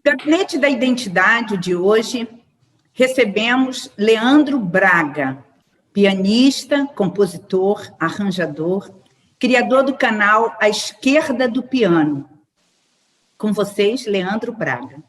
Gabinete da Identidade de hoje, recebemos Leandro Braga, pianista, compositor, arranjador, criador do canal À Esquerda do Piano. Com vocês, Leandro Braga.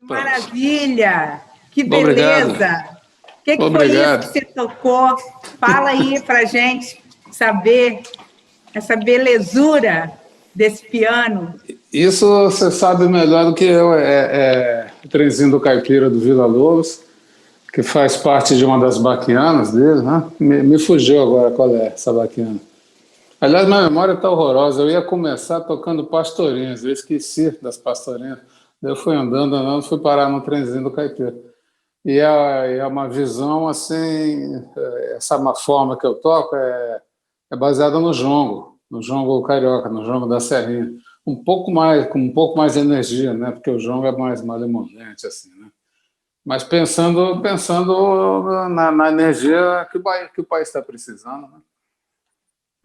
Maravilha! Que beleza! O que foi isso que você tocou? Fala aí para a gente saber essa belezura desse piano. Isso você sabe melhor do que eu. O Trenzinho do Caipira do Vila Lobos, que faz parte de uma das baquianas dele, né? Me fugiu agora qual é essa baquiana. Aliás, minha memória está horrorosa. Eu ia começar tocando Pastorinhas, eu esqueci das Pastorinhas. Daí eu fui andando, fui parar no Trenzinho do Caipira. E é uma visão assim, essa forma que eu toco é baseada no jongo carioca, no jongo da Serrinha. Com um pouco mais de energia, né? Porque o jongo é mais malemolente, assim, né? Mas pensando na energia que o país está precisando, né?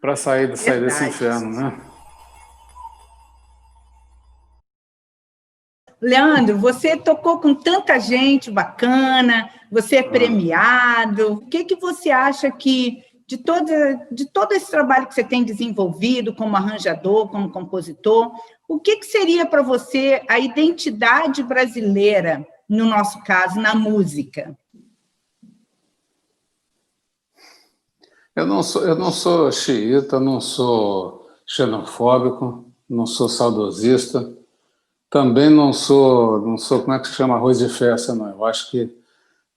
para sair desse Verdade. inferno, né? Leandro, você tocou com tanta gente bacana, você é premiado. O que você acha que, de todo esse trabalho que você tem desenvolvido como arranjador, como compositor, o que seria para você a identidade brasileira, no nosso caso, na música? Eu não sou xiita, não sou xenofóbico, não sou saudosista, também não sou, como é que se chama, arroz de festa, não. Eu acho que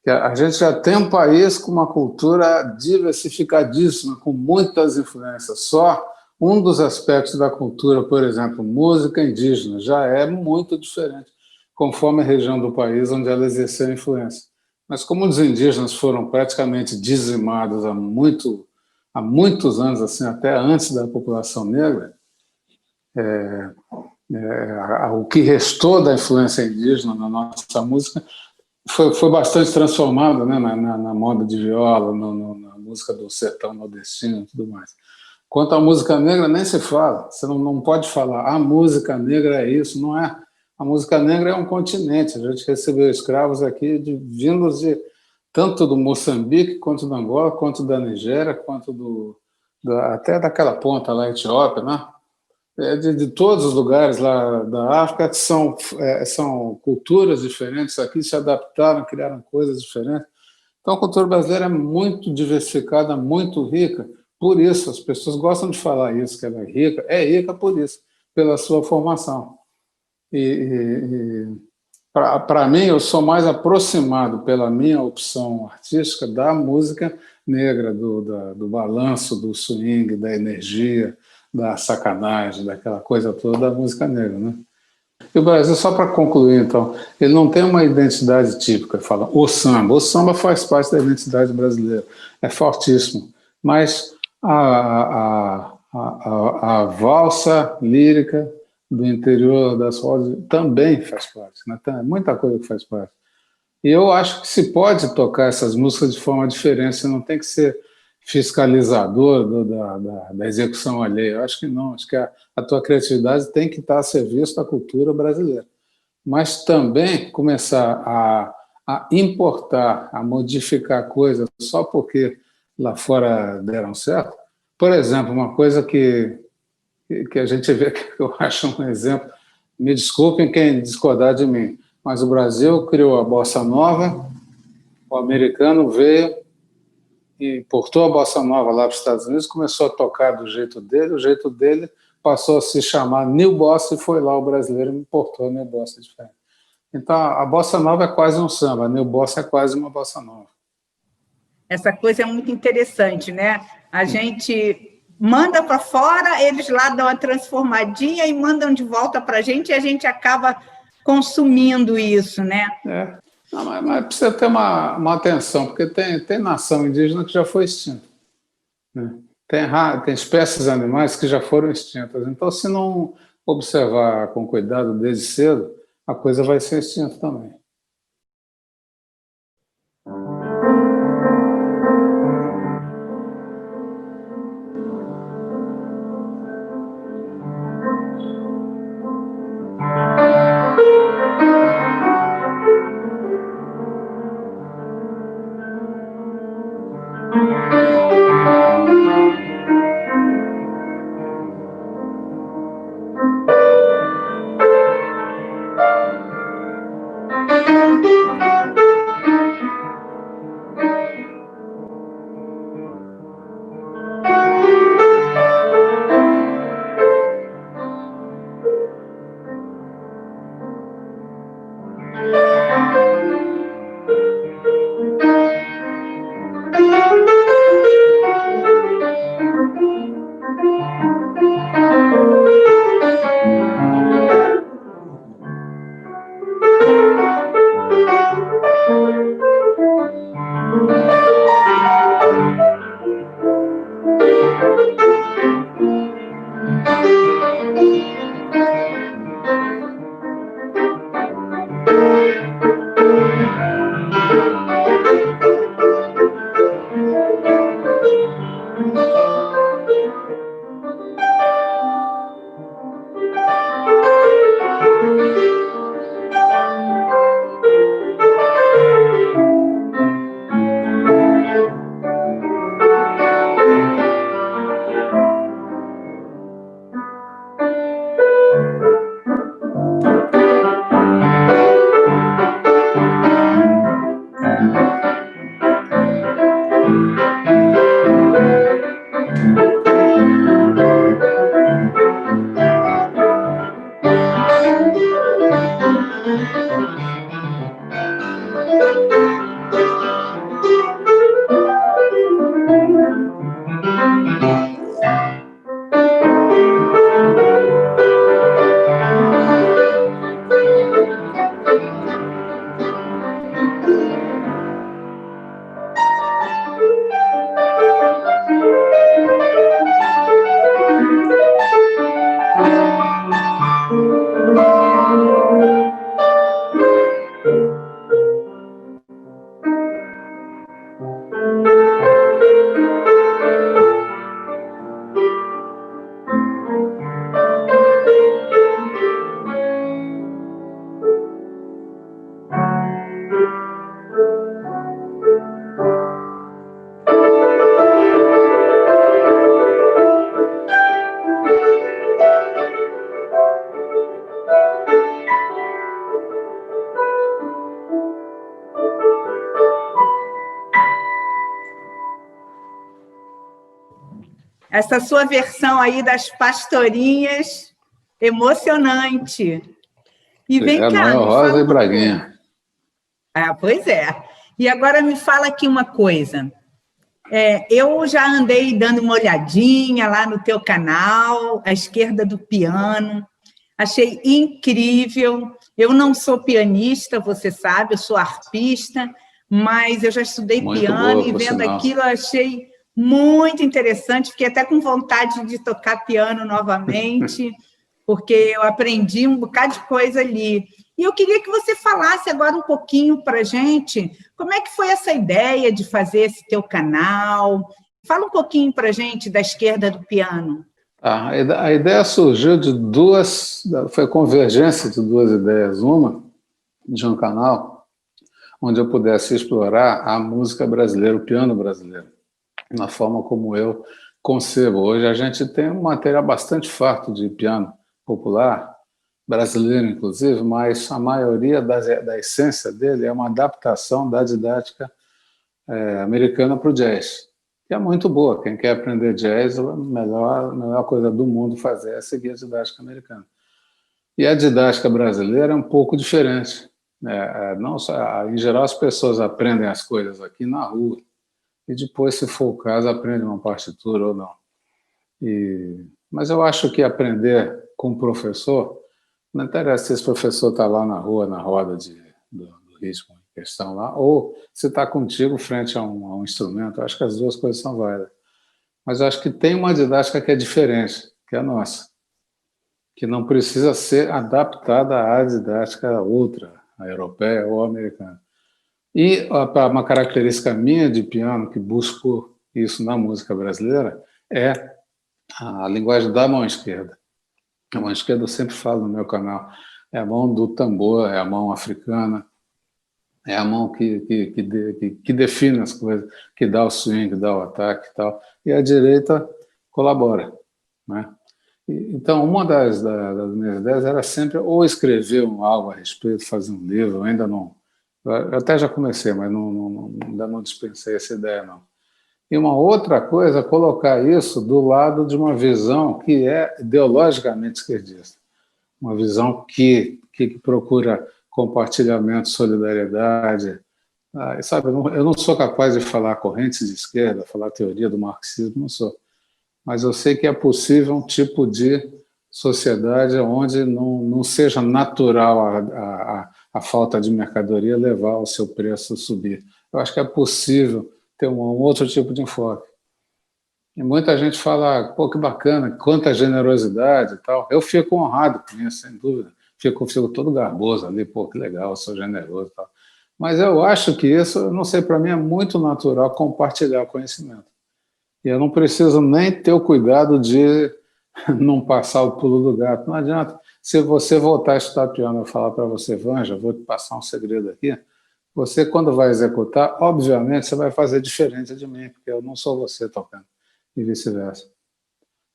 a gente já tem um país com uma cultura diversificadíssima, com muitas influências. Só um dos aspectos da cultura, por exemplo, música indígena, já é muito diferente, conforme a região do país onde ela exerceu influência. Mas como os indígenas foram praticamente dizimados há muitos anos, assim, até antes da população negra, o que restou da influência indígena na nossa música foi bastante transformado, né, na moda de viola, na música do sertão nordestino e tudo mais. Quanto à música negra, nem se fala. Você não pode falar, a música negra é isso, não é. A música negra é um continente. A gente recebeu escravos aqui vindos tanto do Moçambique, quanto da Angola, quanto da Nigéria, quanto até daquela ponta lá, Etiópia, né? De todos os lugares lá da África, são culturas diferentes aqui, se adaptaram, criaram coisas diferentes. Então, a cultura brasileira é muito diversificada, muito rica. Por isso, as pessoas gostam de falar isso, que ela é rica por isso, pela sua formação. Para mim, eu sou mais aproximado, pela minha opção artística, da música negra, do balanço, do swing, da energia, da sacanagem, daquela coisa toda da música negra, né? E o Brasil, só para concluir, então, ele não tem uma identidade típica, fala o samba. O samba faz parte da identidade brasileira, é fortíssimo. Mas a valsa lírica do interior das rodas também faz parte, né? Tem muita coisa que faz parte. E eu acho que se pode tocar essas músicas de forma diferente, você não tem que ser fiscalizador da execução alheia. Eu acho que não, acho que a tua criatividade tem que estar a serviço da cultura brasileira. Mas também começar a importar, a modificar coisas só porque lá fora deram certo. Por exemplo, uma coisa que a gente vê, que eu acho um exemplo, me desculpem quem discordar de mim, mas o Brasil criou a bossa nova, o americano veio e importou a bossa nova lá para os Estados Unidos, começou a tocar do jeito dele, o jeito dele passou a se chamar New Bossa e foi lá o brasileiro e importou a New Bossa diferente. Então, a bossa nova é quase um samba, a New Bossa é quase uma bossa nova. Essa coisa é muito interessante, né? A gente manda para fora, eles lá dão a transformadinha e mandam de volta para a gente, e a gente acaba consumindo isso, né? Não, mas precisa ter uma atenção, porque tem nação indígena que já foi extinta, né? Tem espécies animais que já foram extintas. Então, se não observar com cuidado desde cedo, a coisa vai ser extinta também. Essa sua versão aí das pastorinhas, emocionante. E vem cá, Noel Rosa e Braguinha. Ah, pois é. E agora me fala aqui uma coisa. Eu já andei dando uma olhadinha lá no teu canal, à esquerda do piano. Achei incrível. Eu não sou pianista, você sabe, eu sou arpista, mas eu já estudei Muito piano boa, e vendo sinal. aquilo eu achei muito interessante. Fiquei até com vontade de tocar piano novamente, porque eu aprendi um bocado de coisa ali. E eu queria que você falasse agora um pouquinho para a gente como é que foi essa ideia de fazer esse teu canal. Fala um pouquinho para a gente da esquerda do piano. A ideia surgiu foi a convergência de duas ideias. Uma, de um canal onde eu pudesse explorar a música brasileira, o piano brasileiro, na forma como eu concebo. Hoje a gente tem um material bastante farto de piano popular, brasileiro inclusive, mas a maioria da essência dele é uma adaptação da didática americana para o jazz, que é muito boa. Quem quer aprender jazz, a melhor coisa do mundo fazer é seguir a didática americana. E a didática brasileira é um pouco diferente. Não só, em geral, as pessoas aprendem as coisas aqui na rua, e depois, se for o caso, aprendem uma partitura ou não. Mas eu acho que aprender com o professor, não interessa se esse professor está lá na rua, na roda do ritmo em questão lá, ou se está contigo frente a um instrumento. Eu acho que as duas coisas são válidas. Mas eu acho que tem uma didática que é diferente, que é a nossa, que não precisa ser adaptada à didática outra, a europeia ou a americana. E uma característica minha de piano, que busco isso na música brasileira, é a linguagem da mão esquerda. A mão esquerda, eu sempre falo no meu canal, é a mão do tambor, é a mão africana, é a mão que define as coisas, que dá o swing, que dá o ataque e tal. E a direita colabora, né? Então, uma das minhas ideias era sempre ou escrever algo a respeito, fazer um livro. Eu até já comecei, mas ainda não dispensei essa ideia, não. E uma outra coisa, colocar isso do lado de uma visão que é ideologicamente esquerdista. Uma visão que procura compartilhamento, solidariedade. Sabe, eu não sou capaz de falar correntes de esquerda, falar teoria do marxismo, não sou. Mas eu sei que é possível um tipo de sociedade onde não seja natural a falta de mercadoria levar o seu preço a subir. Eu acho que é possível ter um outro tipo de enfoque. E muita gente fala, pô, que bacana, quanta generosidade e tal. Eu fico honrado com isso, sem dúvida. Fico todo garboso ali, pô, que legal, eu sou generoso e tal. Mas eu acho que isso, não sei, para mim é muito natural compartilhar o conhecimento. E eu não preciso nem ter o cuidado de não passar o pulo do gato. Não adianta. Se você voltar a estudar piano e falar para você, Vanja, vou te passar um segredo aqui, você, quando vai executar, obviamente, você vai fazer diferente de mim, porque eu não sou você tocando, e vice-versa.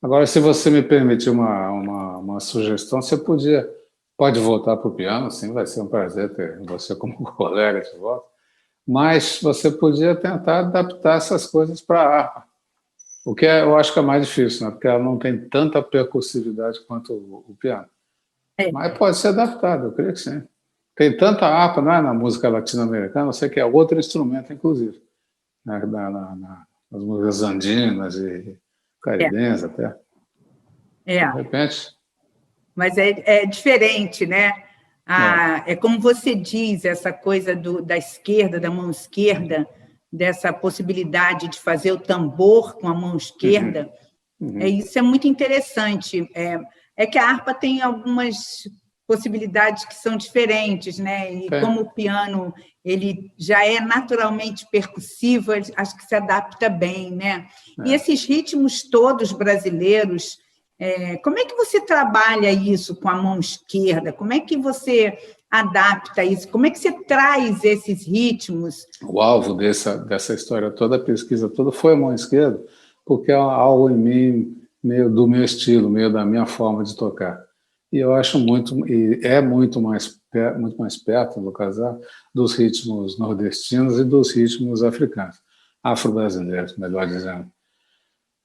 Agora, se você me permitir uma sugestão, você pode voltar para o piano, sim, vai ser um prazer ter você como colega de volta, mas você podia tentar adaptar essas coisas para a harpa. O que eu acho que é mais difícil, né? Porque ela não tem tanta percussividade quanto o piano. Mas pode ser adaptado, eu creio que sim. Tem tanta harpa, não é, na música latino-americana, eu sei que é outro instrumento, inclusive. Nas músicas andinas e caribenhas até. De repente. Mas é diferente, né? É como você diz, essa coisa da esquerda, da mão esquerda, dessa possibilidade de fazer o tambor com a mão esquerda. Isso é muito interessante. É que a harpa tem algumas possibilidades que são diferentes, né? E como o piano ele já é naturalmente percussivo, acho que se adapta bem, né? E esses ritmos todos brasileiros, como é que você trabalha isso com a mão esquerda? Como é que você adapta isso? Como é que você traz esses ritmos? O alvo dessa história toda, a pesquisa toda, foi a mão esquerda, porque é algo em mim, meio do meu estilo, meio da minha forma de tocar. E eu acho muito mais perto, no caso, dos ritmos nordestinos e dos ritmos africanos, afro-brasileiros, melhor dizendo.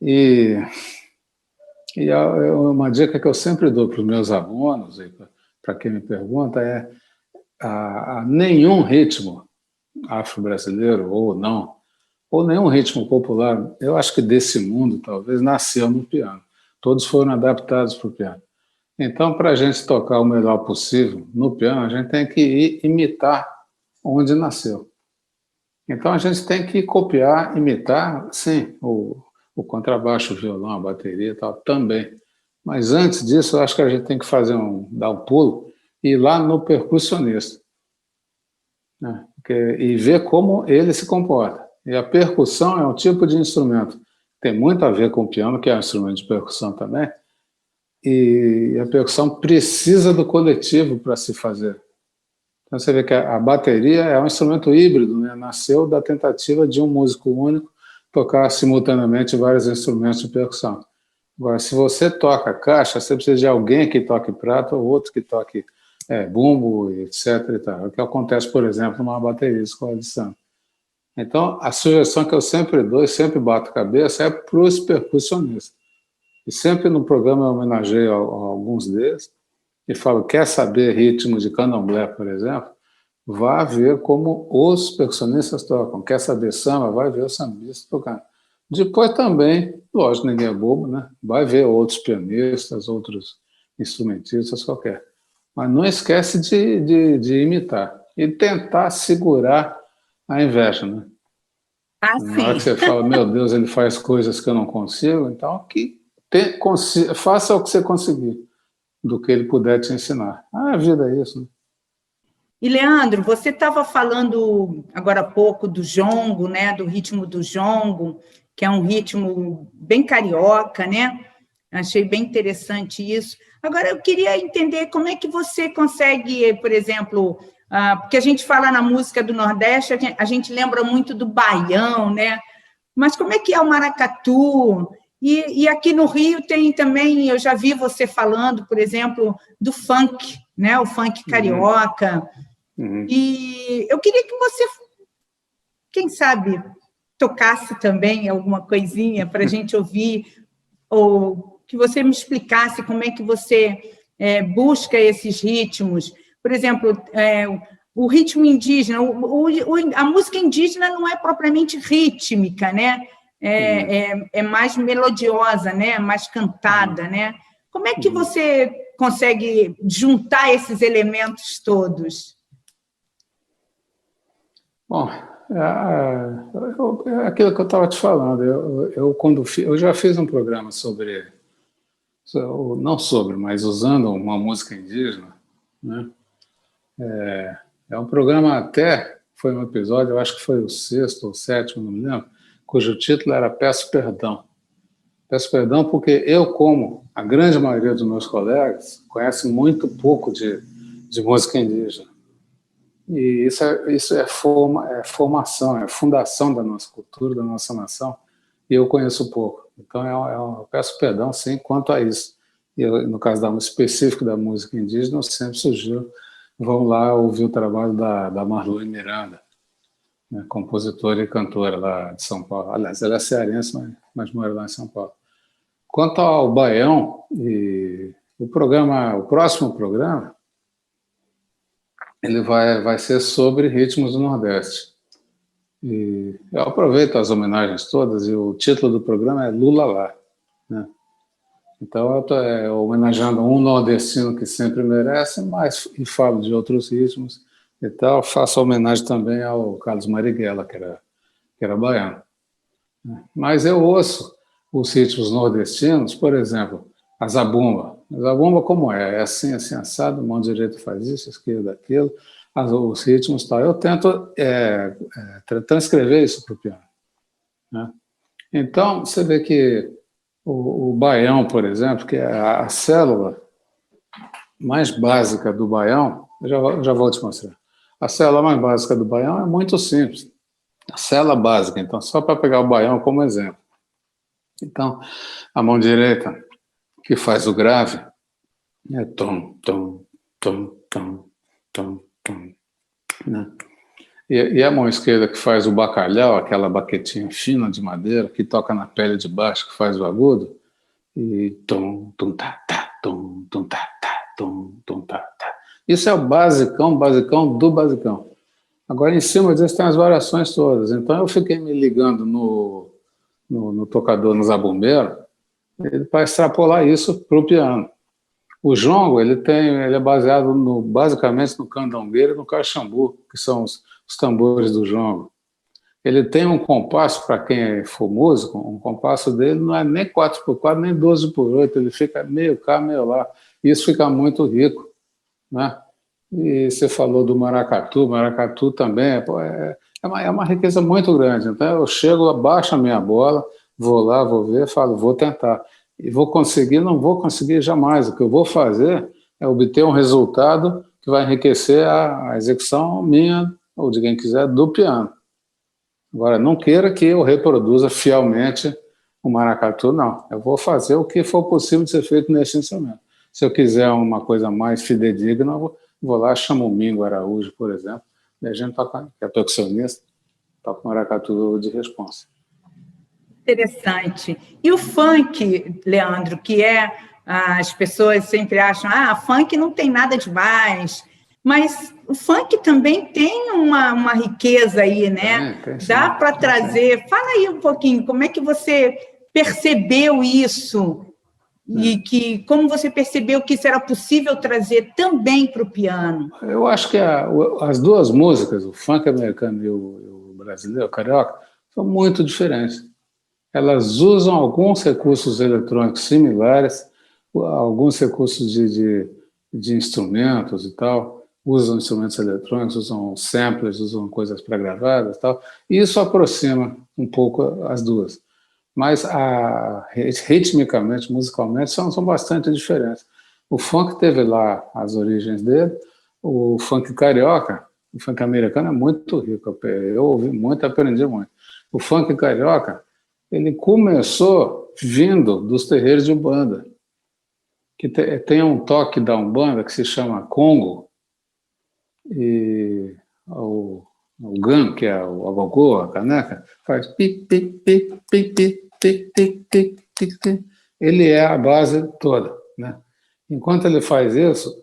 E uma dica que eu sempre dou para os meus alunos, e para quem me pergunta, é nenhum ritmo afro-brasileiro, ou não, ou nenhum ritmo popular, eu acho que desse mundo, talvez, nasceu no piano. Todos foram adaptados para o piano. Então, para a gente tocar o melhor possível no piano, a gente tem que imitar onde nasceu. Então, a gente tem que copiar, imitar, sim, o contrabaixo, o violão, a bateria e tal, também. Mas antes disso, eu acho que a gente tem que dar um pulo e ir lá no percussionista, né? E ver como ele se comporta. E a percussão é um tipo de instrumento que tem muito a ver com o piano, que é um instrumento de percussão também, e a percussão precisa do coletivo para se fazer. Então você vê que a bateria é um instrumento híbrido, né? Nasceu da tentativa de um músico único tocar simultaneamente vários instrumentos de percussão. Agora, se você toca caixa, você precisa de alguém que toque prato ou outro que toque bumbo, etc. E tal. É o que acontece, por exemplo, numa bateria de escola de samba. Então, a sugestão que eu sempre dou e sempre bato cabeça é para os percussionistas. E sempre no programa eu homenageio a alguns deles e falo, quer saber ritmo de candomblé, por exemplo? Vá ver como os percussionistas tocam. Quer saber samba? Vai ver os sambistas tocando. Depois também, lógico, ninguém é bobo, né? Vai ver outros pianistas, outros instrumentistas, qualquer. Mas não esquece de imitar e tentar segurar a inveja, né? Na hora que você fala, meu Deus, ele faz coisas que eu não consigo, então faça o que você conseguir, do que ele puder te ensinar. A vida é isso, né? E, Leandro, você estava falando agora há pouco do jongo, né? Do ritmo do jongo, que é um ritmo bem carioca, né? Achei bem interessante isso. Agora, eu queria entender como é que você consegue, por exemplo, porque a gente fala na música do Nordeste, a gente lembra muito do baião, né? Mas como é que é o maracatu? E aqui no Rio tem também, eu já vi você falando, por exemplo, do funk, né? O funk carioca. Uhum. E eu queria que você, quem sabe, tocasse também alguma coisinha para a gente ouvir, ou que você me explicasse como é que você busca esses ritmos. Por exemplo, o ritmo indígena, a música indígena não é propriamente rítmica, né? É mais melodiosa, né? Mais cantada, né? Como é que você consegue juntar esses elementos todos? Bom, é aquilo que eu estava te falando. Eu já fiz um programa mas usando uma música indígena, né? É um programa foi um episódio, eu acho que foi o 6º ou 7º, não me lembro, cujo título era Peço Perdão. Peço perdão porque eu, como a grande maioria dos meus colegas, conhece muito pouco de música indígena. E isso é formação, é fundação da nossa cultura, da nossa nação, e eu conheço pouco. Então, eu peço perdão, sim, quanto a isso. E no caso específico da música indígena, eu sempre sugiro, vamos lá ouvir o trabalho da Marlui Miranda, né, compositora e cantora lá de São Paulo. Aliás, ela é cearense, mas mora lá em São Paulo. Quanto ao baião, o próximo programa, ele vai ser sobre ritmos do Nordeste. E eu aproveito as homenagens todas, e o título do programa é Lula Lá, né? Então, eu estou homenageando um nordestino que sempre merece, e falo de outros ritmos e tal. Faço homenagem também ao Carlos Marighella, que era baiano. Mas eu ouço os ritmos nordestinos, por exemplo, a zabumba. Mas a bomba como é? É assim, assim, assado, mão direita faz isso, esquerda aquilo, os ritmos e tal. Eu tento transcrever isso para o piano, né? Então, você vê que o baião, por exemplo, que é a célula mais básica do baião, eu já vou te mostrar. A célula mais básica do baião é muito simples. A célula básica, então, só para pegar o baião como exemplo. Então, a mão direita, que faz o grave, é tom, tom, tom, tom, tom, tom, né? E a mão esquerda que faz o bacalhau, aquela baquetinha fina de madeira, que toca na pele de baixo, que faz o agudo, e tom, tom, tá, tá, tom, tom, tá, tá, tom, tom, tá, tá. Isso é o basicão, basicão do basicão. Agora, em cima disso, tem as variações todas. Então, eu fiquei me ligando no tocador, no zabumbeiro, para extrapolar isso para o piano. O jongo, ele é baseado basicamente no candombeiro e no caxambu, que são os tambores do jongo. Ele tem um compasso, para quem for músico, um compasso dele não é nem 4x4, nem 12x8, ele fica meio cá, meio lá. Isso fica muito rico, né? E você falou do maracatu também, é uma riqueza muito grande. Então eu chego, abaixo a minha bola, vou lá, vou ver, falo, vou tentar. E vou conseguir, não vou conseguir jamais. O que eu vou fazer é obter um resultado que vai enriquecer a execução minha, ou de quem quiser, do piano. Agora, não queira que eu reproduza fielmente o maracatu, não. Eu vou fazer o que for possível de ser feito nesse instrumento. Se eu quiser uma coisa mais fidedigna, eu vou lá, chamo o Mingo Araújo, por exemplo, e a gente toca, que é percussionista, toca maracatu de responsa. Interessante. E o funk, Leandro, que as pessoas sempre acham, funk não tem nada demais, mas o funk também tem uma riqueza aí, né? Tem, dá para trazer. Sim. Fala aí um pouquinho, como é que você percebeu isso? E como você percebeu que isso era possível trazer também para o piano? Eu acho que as duas músicas, o funk americano e o brasileiro, o carioca, são muito diferentes. Elas usam alguns recursos eletrônicos similares, alguns recursos de instrumentos e tal, usam instrumentos eletrônicos, usam samplers, usam coisas pré-gravadas e tal, e isso aproxima um pouco as duas. Mas ritmicamente, musicalmente, são bastante diferentes. O funk teve lá as origens dele, o funk carioca, o funk americano é muito rico, eu ouvi muito, aprendi muito. O funk carioca, ele começou vindo dos terreiros de Umbanda, que tem um toque da Umbanda que se chama Congo, e o gan, que é o agogô, a caneca, faz pi, pi, pi, pi, pi, pi, pi, pi, pi, pi. Ele é a base toda, né? Enquanto ele faz isso,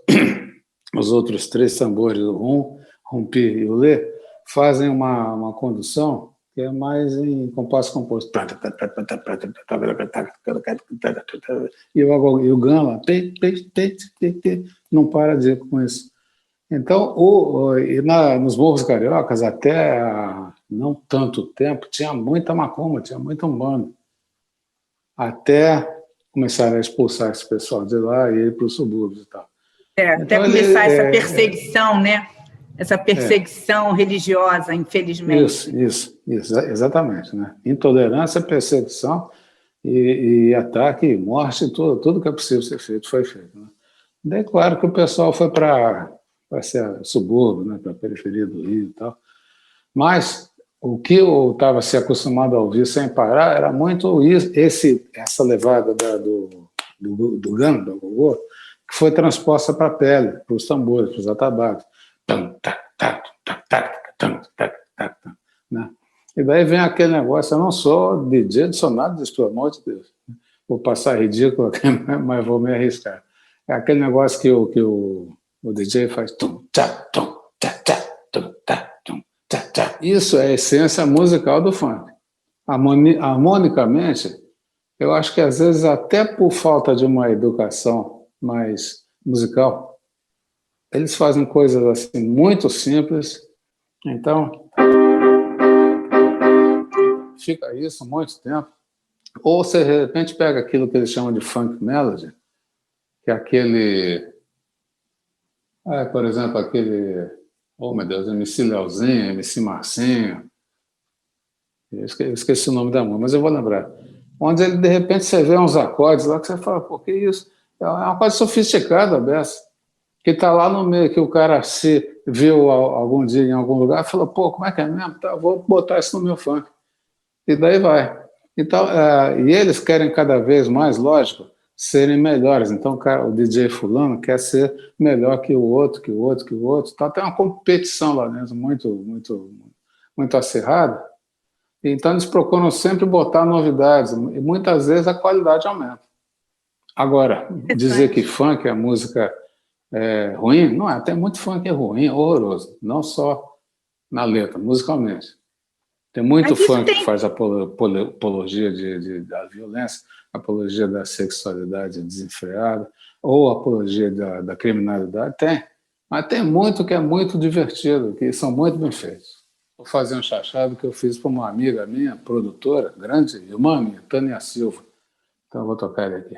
os outros três tambores, o rum, rumpi e o lê, fazem uma condução que é mais em compasso composto. E o gama não para de ir com isso. Então, nos morros cariocas, até não tanto tempo, tinha muita macumba, tinha muito umbanda. Até começaram a expulsar esse pessoal de lá e ir para os subúrbios e tal. Até começar essa perseguição, né? Essa perseguição religiosa, infelizmente. Isso, exatamente, né? Intolerância, perseguição e ataque, morte, tudo que é possível ser feito foi feito, né? Daí, claro que o pessoal foi para ser subúrbio, né? Para a periferia do Rio e tal. Mas o que eu estava se acostumado a ouvir sem parar era muito essa levada do gano, do gogô, que foi transposta para a pele, para os tambores, para os atabaques. Né? E daí vem aquele negócio, eu não sou DJ, não sou nada disso, pelo amor de Deus. Vou passar ridículo aqui, mas vou me arriscar. É aquele negócio que o DJ faz. Isso é a essência musical do funk. Harmonicamente, eu acho que às vezes até por falta de uma educação mais musical, eles fazem coisas assim muito simples. Então, fica isso muito tempo. Ou você, de repente, pega aquilo que eles chamam de funk melody, que é aquele... por exemplo, aquele... Oh, meu Deus, MC Leozinho, MC Marcinho. Eu esqueci o nome da música, mas eu vou lembrar. Onde ele, de repente, você vê uns acordes lá que você fala, pô, que isso? É uma coisa sofisticada, dessa, que está lá no meio, que o cara se viu algum dia em algum lugar e falou, pô, como é que é mesmo? Tá, vou botar isso no meu funk. E daí vai. Então, e eles querem cada vez mais, lógico, serem melhores. Então, o DJ fulano quer ser melhor que o outro, que o outro, que o outro. Então, tem uma competição lá dentro muito acirrada. Então, eles procuram sempre botar novidades, e muitas vezes a qualidade aumenta. Agora, dizer que funk, a música é ruim, não é. Tem muito funk ruim, horroroso, não só na letra, musicalmente. Tem muito funk que faz apologia da violência, apologia da sexualidade desenfreada, ou apologia da criminalidade. Tem, mas tem muito que é muito divertido, que são muito bem feitos. Vou fazer um chachado que eu fiz para uma amiga minha, produtora, grande irmã minha, Tânia Silva. Então eu vou tocar ele aqui.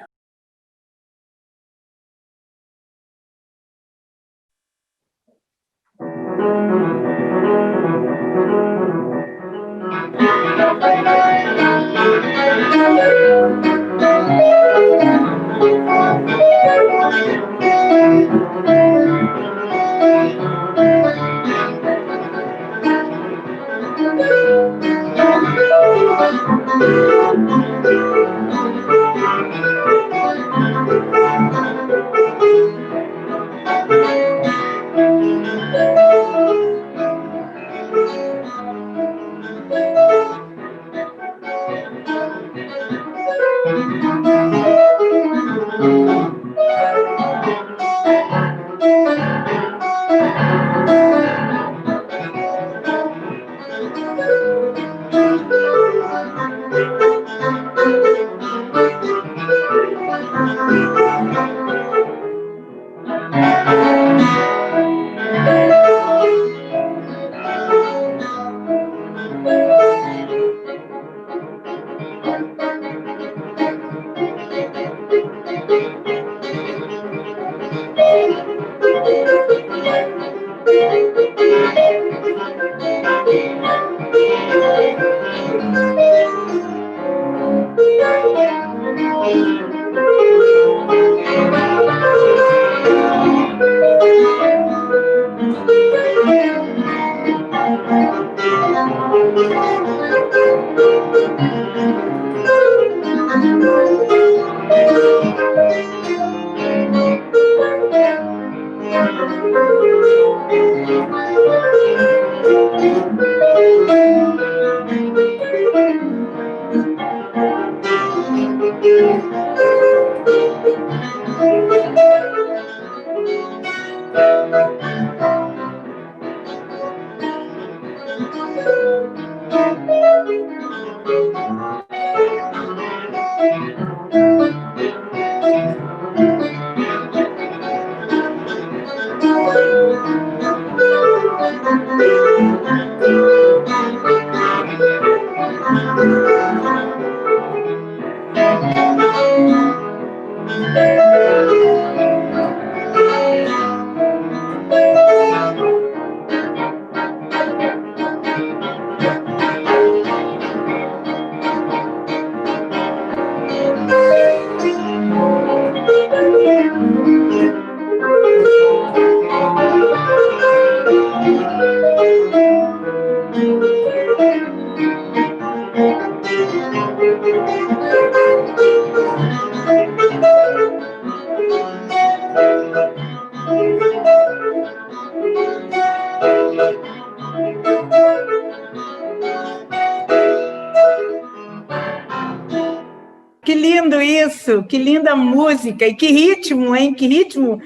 Que lindo isso, que linda música, e que ritmo, hein? Que ritmo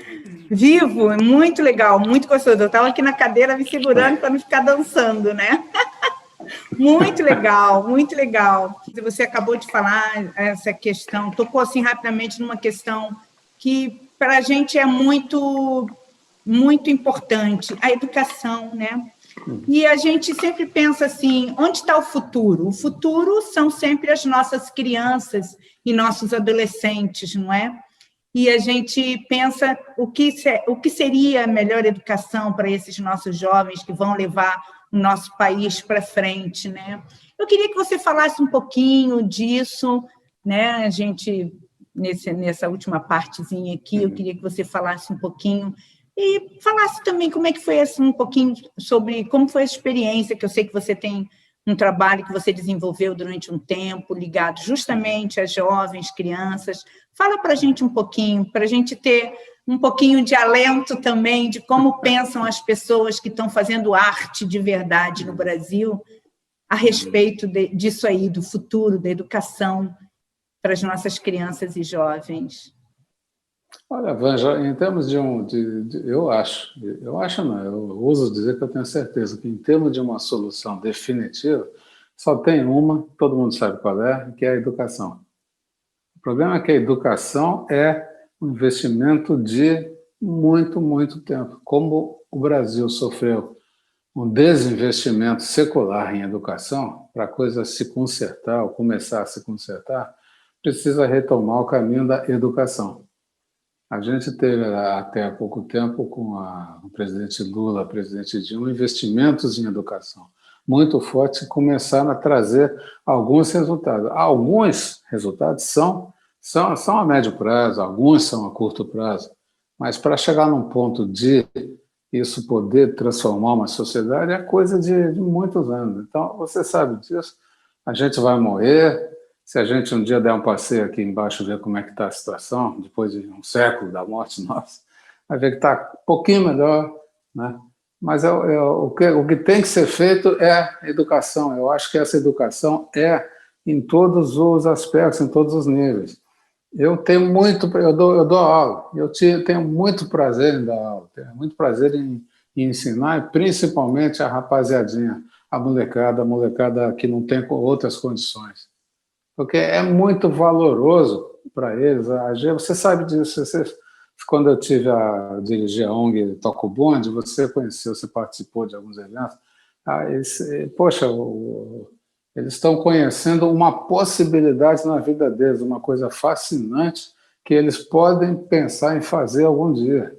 vivo, muito legal, muito gostoso. Eu estava aqui na cadeira me segurando para não ficar dançando, né? Muito legal, muito legal. Você acabou de falar essa questão, tocou assim rapidamente numa questão que para a gente é muito importante, a educação, né? E a gente sempre pensa assim, onde está o futuro? O futuro são sempre as nossas crianças e nossos adolescentes, não é? e a gente pensa o que seria a melhor educação para esses nossos jovens que vão levar o nosso país para frente, né? Eu queria que você falasse um pouquinho disso, né? A gente, nessa última partezinha aqui, eu queria que você falasse um pouquinho e falasse também como é que foi assim, um pouquinho sobre como foi a experiência, que eu sei que você tem um trabalho que você desenvolveu durante um tempo, ligado justamente a jovens, crianças. Fala para a gente um pouquinho, para a gente ter um pouquinho de alento também de como pensam as pessoas que estão fazendo arte de verdade no Brasil a respeito disso aí, do futuro, da educação para as nossas crianças e jovens. Olha, Vanja, em termos eu acho não, eu ouso dizer que eu tenho certeza que em termos de uma solução definitiva, só tem uma, todo mundo sabe qual é, que é a educação. O problema é que a educação é um investimento de muito, muito tempo. Como o Brasil sofreu um desinvestimento secular em educação, para a coisa se consertar, ou começar a se consertar, precisa retomar o caminho da educação. A gente teve até há pouco tempo, com o presidente Lula, presidente Dilma, investimentos em educação muito fortes que começaram a trazer alguns resultados. Alguns resultados são a médio prazo, alguns são a curto prazo, mas para chegar num ponto de isso poder transformar uma sociedade é coisa de muitos anos. Então, você sabe disso, a gente vai morrer. Se a gente um dia der um passeio aqui embaixo, ver como é que está a situação, depois de um século da morte nossa, vai ver que está um pouquinho melhor, né? Mas o que tem que ser feito é educação. Eu acho que essa educação é em todos os aspectos, em todos os níveis. Eu dou aula, tenho muito prazer em dar aula, tenho muito prazer em ensinar, e principalmente a rapaziadinha, a molecada que não tem outras condições. Porque é muito valoroso para eles. Você sabe disso. Quando eu tive a dirigir a ONG Toca o Bonde, você conheceu, você participou de alguns eventos. Poxa, eles estão conhecendo uma possibilidade na vida deles, uma coisa fascinante que eles podem pensar em fazer algum dia.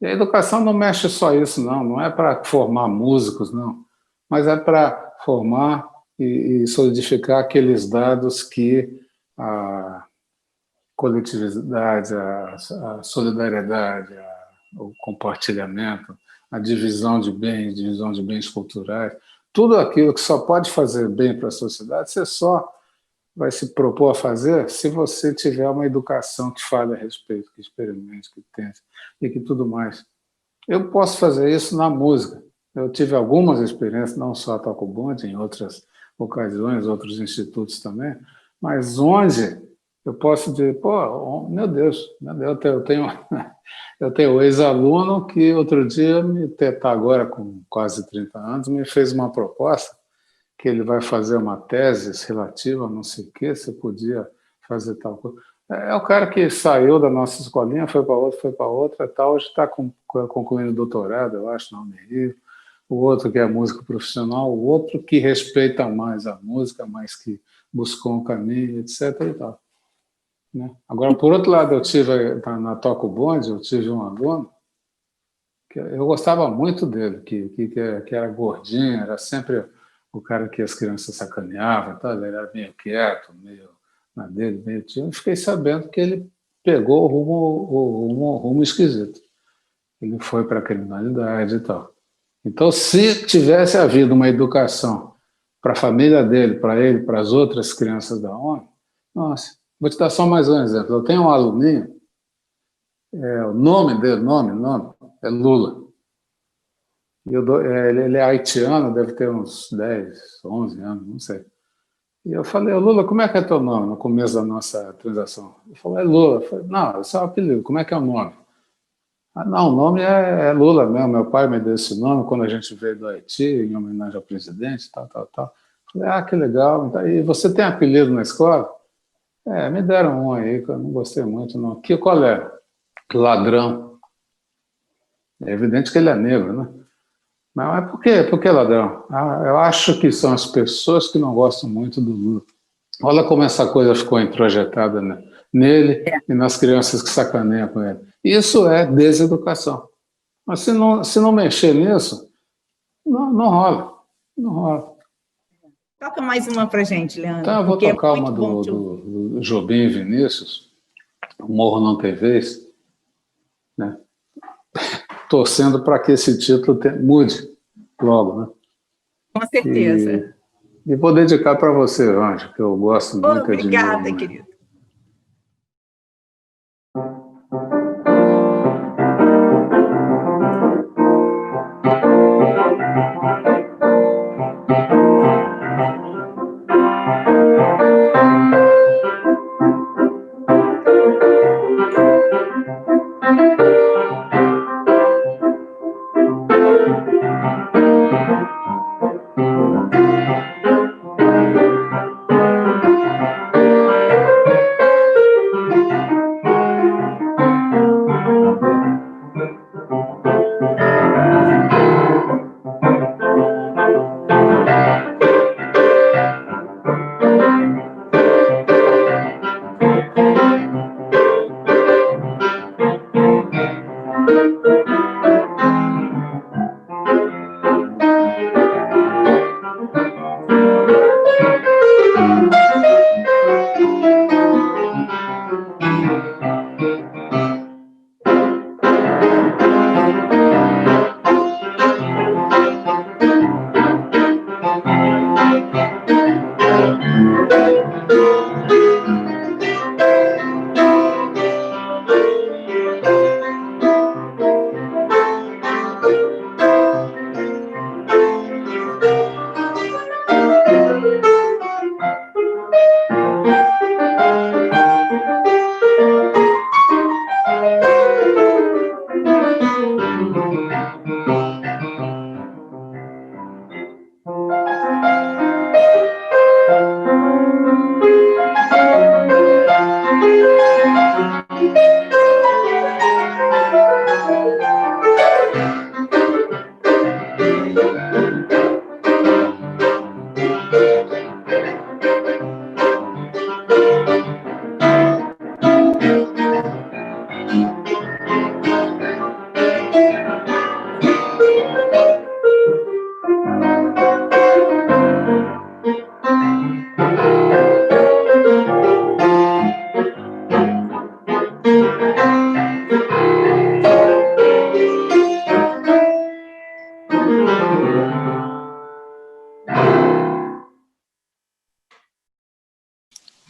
E a educação não mexe só isso, não é para formar músicos, não, mas é para formar e solidificar aqueles dados que a coletividade, a solidariedade, o compartilhamento, a divisão de bens culturais, tudo aquilo que só pode fazer bem para a sociedade, você só vai se propor a fazer se você tiver uma educação que fale a respeito, que experimente, que tente e que tudo mais. Eu posso fazer isso na música. Eu tive algumas experiências, não só a Toca o Bonde, em outras ocasiões, outros institutos também, mas onde eu posso dizer, meu Deus, eu tenho um ex-aluno que outro dia, está agora com quase 30 anos, me fez uma proposta que ele vai fazer uma tese relativa a não sei o quê, você podia fazer tal coisa. É o cara que saiu da nossa escolinha, foi para outra, tal, hoje está concluindo doutorado, eu acho, na Unirio. O outro que é músico profissional, o outro que respeita mais a música, mais que buscou um caminho, etc. E tal, né? Agora, por outro lado, eu tive na Toca o Bonde, eu tive um aluno que eu gostava muito dele, que era gordinho, era sempre o cara que as crianças sacaneavam, tá? Ele era meio quieto, meio na dele, meio tímido. Fiquei sabendo que ele pegou o rumo esquisito. Ele foi para a criminalidade e tal. Então, se tivesse havido uma educação para a família dele, para ele, para as outras crianças da ONU, nossa, vou te dar só mais um exemplo. Eu tenho um aluninho, o nome dele, é Lula. Ele é haitiano, deve ter uns 10, 11 anos, não sei. E eu falei, Lula, como é que é teu nome no começo da nossa transação? Ele falou, é Lula. Eu falei, não, esse é o apelido, como é que é o nome? Não, o nome é Lula mesmo, meu pai me deu esse nome quando a gente veio do Haiti, em homenagem ao presidente, tal. Falei, que legal. E você tem apelido na escola? Me deram um aí, que eu não gostei muito, não. Qual é? Ladrão. É evidente que ele é negro, né? Mas por quê? Por que ladrão? Eu acho que são as pessoas que não gostam muito do Lula. Olha como essa coisa ficou introjetada, né, nele e nas crianças que sacaneiam com ele. Isso é deseducação. Mas se não mexer nisso, não rola. Não rola. Toca mais uma para a gente, Leandro. Então, eu vou porque tocar é uma muito bom te ouvir. do Jobim e Vinícius, O Morro Não Tem Vez, né? Torcendo para que esse título mude logo, né? Com certeza. E vou dedicar para você, Anjo, que eu gosto muito, admiro Obrigada, muito. querido.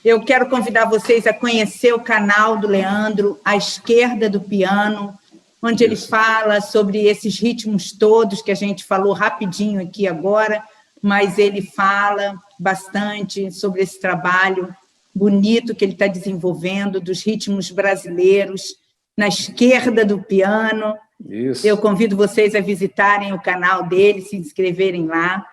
Eu quero convidar vocês a conhecer o canal do Leandro, À Esquerda do Piano, onde ele fala sobre esses ritmos todos que a gente falou rapidinho aqui agora, mas ele fala bastante sobre esse trabalho bonito que ele está desenvolvendo, dos ritmos brasileiros, na esquerda do piano. Isso. Eu convido vocês a visitarem o canal dele, se inscreverem lá.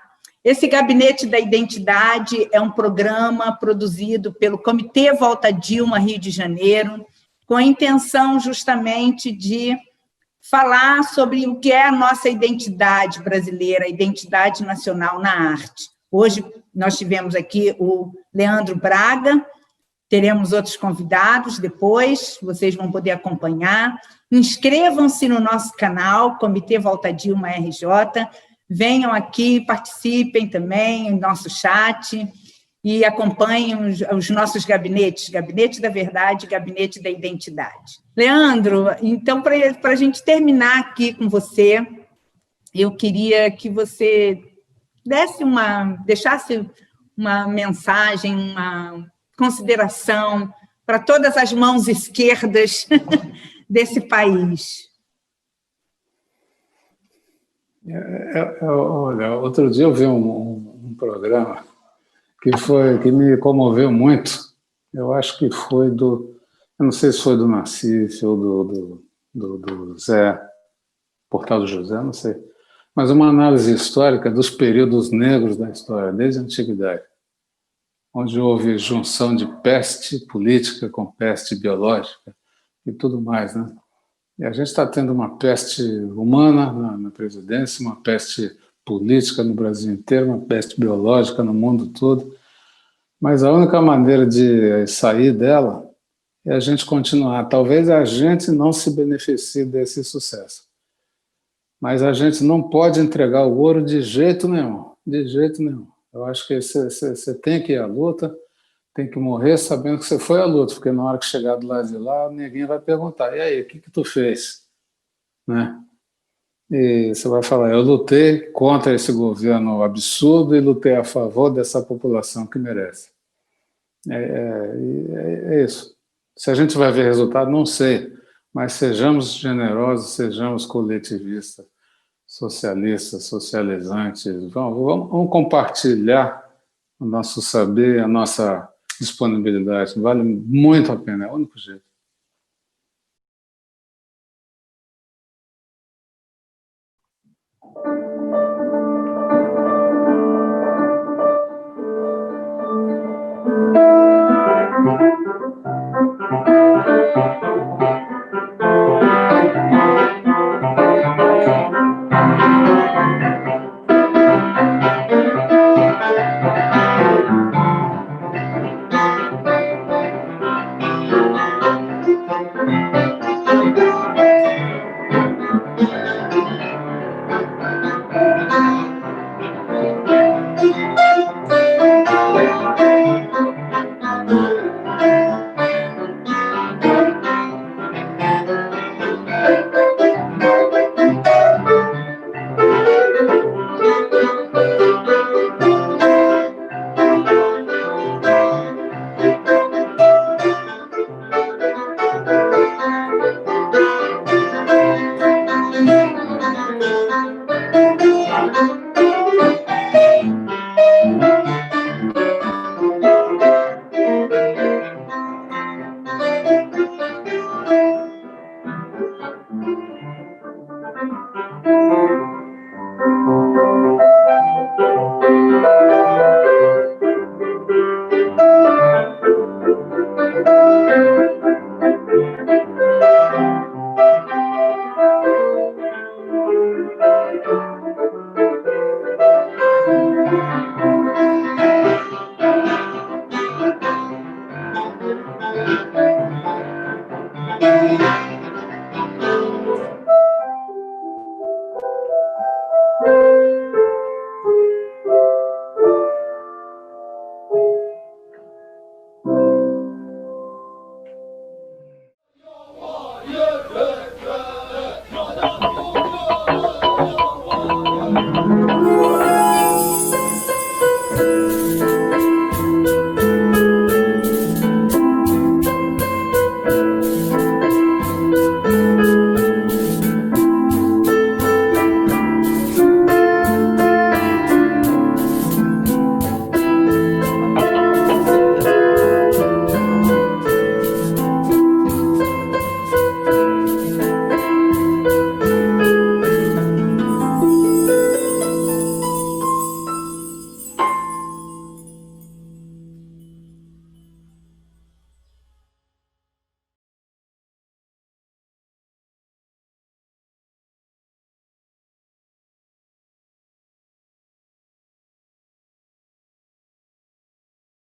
Esse Gabinete da Identidade é um programa produzido pelo Comitê Volta Dilma Rio de Janeiro, com a intenção justamente de falar sobre o que é a nossa identidade brasileira, a identidade nacional na arte. Hoje nós tivemos aqui o Leandro Braga, teremos outros convidados depois, vocês vão poder acompanhar. Inscrevam-se no nosso canal, Comitê Volta Dilma RJ, venham aqui, participem também no nosso chat e acompanhem os nossos gabinetes, Gabinete da Verdade e Gabinete da Identidade. Leandro, então, para a gente terminar aqui com você, eu queria que você deixasse uma mensagem, uma consideração para todas as mãos esquerdas desse país. Olha, outro dia eu vi um programa que me comoveu muito. Eu acho que foi eu não sei se foi do Nassif ou do Zé, Portal do José, não sei, mas uma análise histórica dos períodos negros da história, desde a antiguidade, onde houve junção de peste política com peste biológica e tudo mais, né? E a gente está tendo uma peste humana na presidência, uma peste política no Brasil inteiro, uma peste biológica no mundo todo, Mas a única maneira de sair dela é a gente continuar. Talvez a gente não se beneficie desse sucesso, mas a gente não pode entregar o ouro de jeito nenhum, de jeito nenhum. Eu acho que você tem que ir à luta, tem que morrer sabendo que você foi à luta, porque na hora que chegar do lado de lá, ninguém vai perguntar, e aí, o que tu fez? Né? E você vai falar, eu lutei contra esse governo absurdo e lutei a favor dessa população que merece. É isso. Se a gente vai ver resultado, não sei, mas sejamos generosos, sejamos coletivistas, socialistas, socializantes, vamos compartilhar o nosso saber, a nossa disponibilidade, vale muito a pena, é o único jeito.